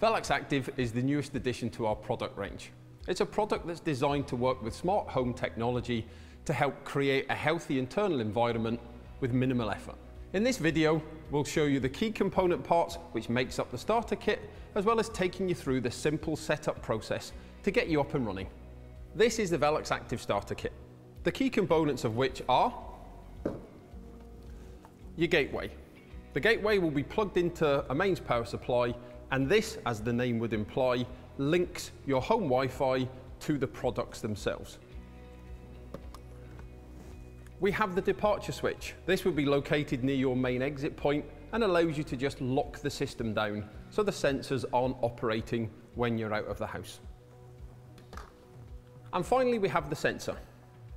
Velux Active is the newest addition to our product range. It's a product that's designed to work with smart home technology to help create a healthy internal environment with minimal effort. In this video, we'll show you the key component parts which makes up the starter kit, as well as taking you through the simple setup process to get you up and running. This is the Velux Active starter kit, the key components of which are your gateway. The gateway will be plugged into a mains power supply, and this, as the name would imply, links your home Wi-Fi to the products themselves. We have the departure switch. This will be located near your main exit point and allows you to just lock the system down so the sensors aren't operating when you're out of the house. And finally, we have the sensor.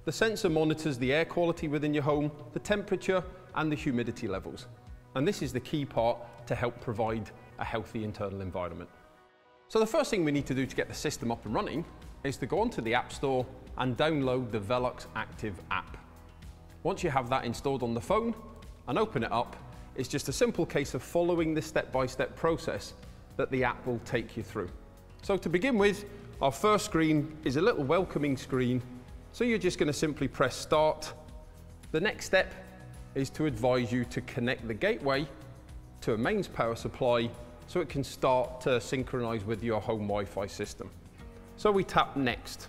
The sensor monitors the air quality within your home, the temperature and the humidity levels. And this is the key part to help provide a healthy internal environment. So the first thing we need to do to get the system up and running is to go onto the App Store and download the Velux Active app. Once you have that installed on the phone and open it up, it's just a simple case of following the step-by-step process that the app will take you through. So to begin with, our first screen is a little welcoming screen. So you're just going to simply press start. The next step is to advise you to connect the gateway to a mains power supply so it can start to synchronize with your home Wi-Fi system. So we tap next.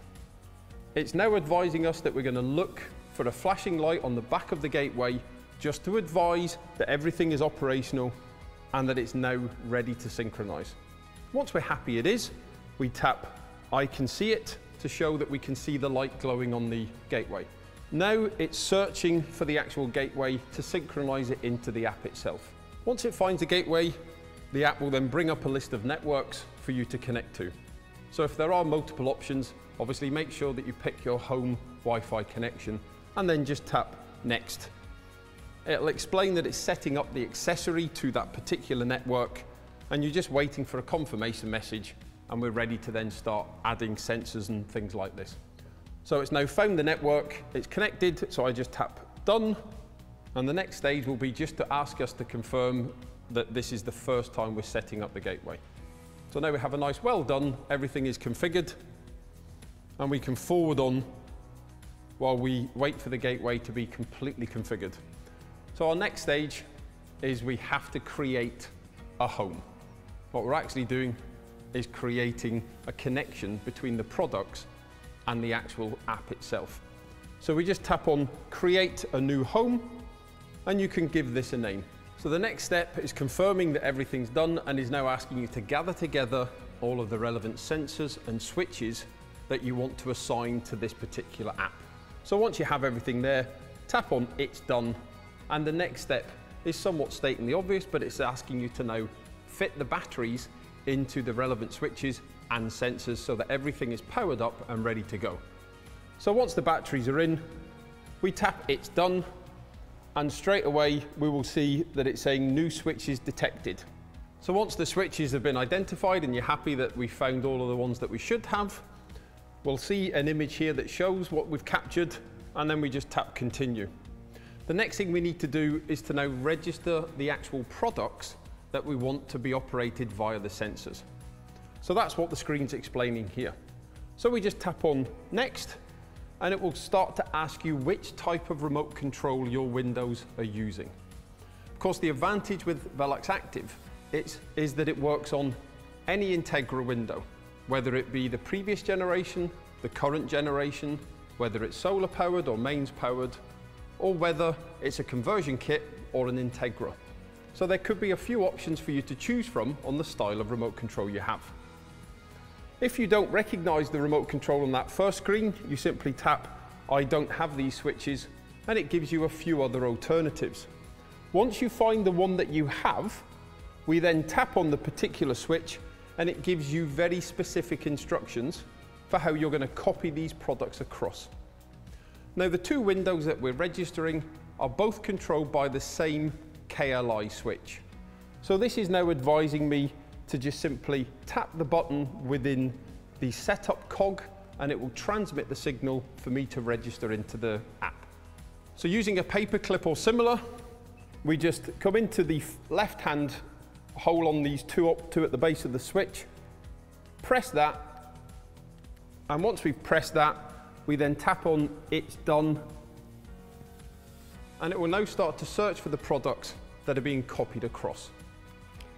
It's now advising us that we're going to look for a flashing light on the back of the gateway just to advise that everything is operational and that it's now ready to synchronize. Once we're happy it is, we tap I can see it to show that we can see the light glowing on the gateway. Now it's searching for the actual gateway to synchronize it into the app itself. Once it finds the gateway, the app will then bring up a list of networks for you to connect to. So if there are multiple options, obviously make sure that you pick your home Wi-Fi connection and then just tap next. It'll explain that it's setting up the accessory to that particular network, and you're just waiting for a confirmation message, and we're ready to then start adding sensors and things like this. So it's now found the network, it's connected, so I just tap done, and the next stage will be just to ask us to confirm that this is the first time we're setting up the gateway. So now we have a nice well done, everything is configured, and we can forward on while we wait for the gateway to be completely configured. So our next stage is we have to create a home. What we're actually doing is creating a connection between the products and the actual app itself. So we just tap on create a new home, and you can give this a name. So the next step is confirming that everything's done and is now asking you to gather together all of the relevant sensors and switches that you want to assign to this particular app. So once you have everything there, tap on it's done, and the next step is somewhat stating the obvious, but it's asking you to now fit the batteries into the relevant switches and sensors so that everything is powered up and ready to go. So once the batteries are in, we tap it's done, and straight away we will see that it's saying new switches detected. So once the switches have been identified and you're happy that we found all of the ones that we should have, we'll see an image here that shows what we've captured, and then we just tap continue. The next thing we need to do is to now register the actual products that we want to be operated via the sensors. So that's what the screen's explaining here. So we just tap on next, and it will start to ask you which type of remote control your Windows are using. Of course, the advantage with Velux Active is that it works on any Integra window, whether it be the previous generation, the current generation, whether it's solar powered or mains powered, or whether it's a conversion kit or an Integra. So there could be a few options for you to choose from on the style of remote control you have. If you don't recognize the remote control on that first screen, you simply tap I don't have these switches, and it gives you a few other alternatives. Once you find the one that you have, we then tap on the particular switch, and it gives you very specific instructions for how you're going to copy these products across. Now, the two windows that we're registering are both controlled by the same KLI switch. So this is now advising me to just simply tap the button within the setup cog, and it will transmit the signal for me to register into the app. So using a paper clip or similar, we just come into the left-hand hole on these two at the base of the switch, press that, and once we've pressed that, we then tap on "It's done," and it will now start to search for the products that are being copied across.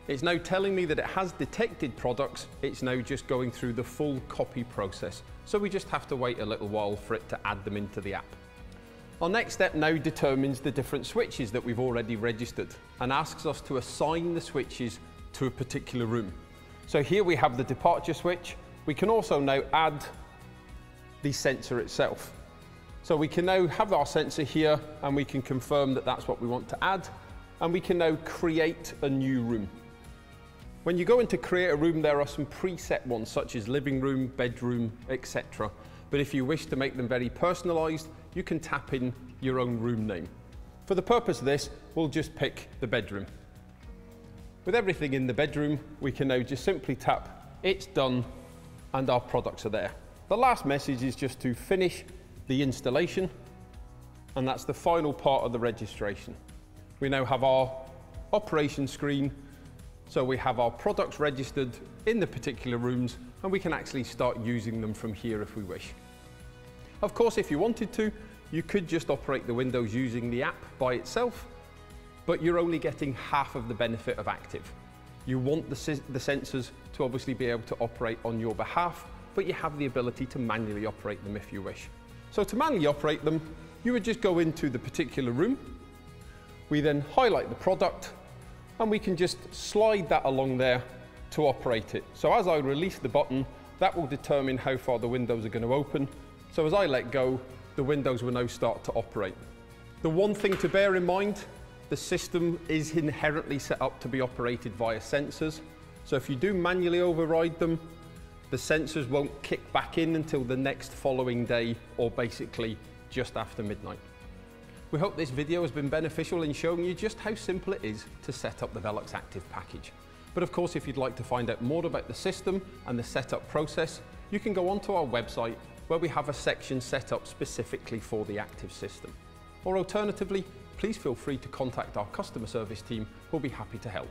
It's now telling me that it has detected products. It's now just going through the full copy process. So we just have to wait a little while for it to add them into the app. Our next step now determines the different switches that we've already registered and asks us to assign the switches to a particular room. So here we have the departure switch. We can also now add the sensor itself. So we can now have our sensor here and we can confirm that that's what we want to add, and we can now create a new room. When you go into create a room, there are some preset ones such as living room, bedroom, etc. But if you wish to make them very personalized, you can tap in your own room name. For the purpose of this, we'll just pick the bedroom. With everything in the bedroom, we can now just simply tap "It's done," and our products are there. The last message is just to finish the installation, and that's the final part of the registration. We now have our operation screen, so we have our products registered in the particular rooms, and we can actually start using them from here if we wish. Of course, if you wanted to, you could just operate the windows using the app by itself, but you're only getting half of the benefit of Active. You want the sensors to obviously be able to operate on your behalf, but you have the ability to manually operate them if you wish. So to manually operate them, you would just go into the particular room. We then highlight the product, and we can just slide that along there to operate it. So as I release the button, that will determine how far the windows are going to open. So as I let go, the windows will now start to operate. The one thing to bear in mind, the system is inherently set up to be operated via sensors. So if you do manually override them, the sensors won't kick back in until the next following day, or basically just after midnight. We hope this video has been beneficial in showing you just how simple it is to set up the Velux Active package. But of course, if you'd like to find out more about the system and the setup process, you can go onto our website where we have a section set up specifically for the Active system. Or alternatively, please feel free to contact our customer service team who'll be happy to help.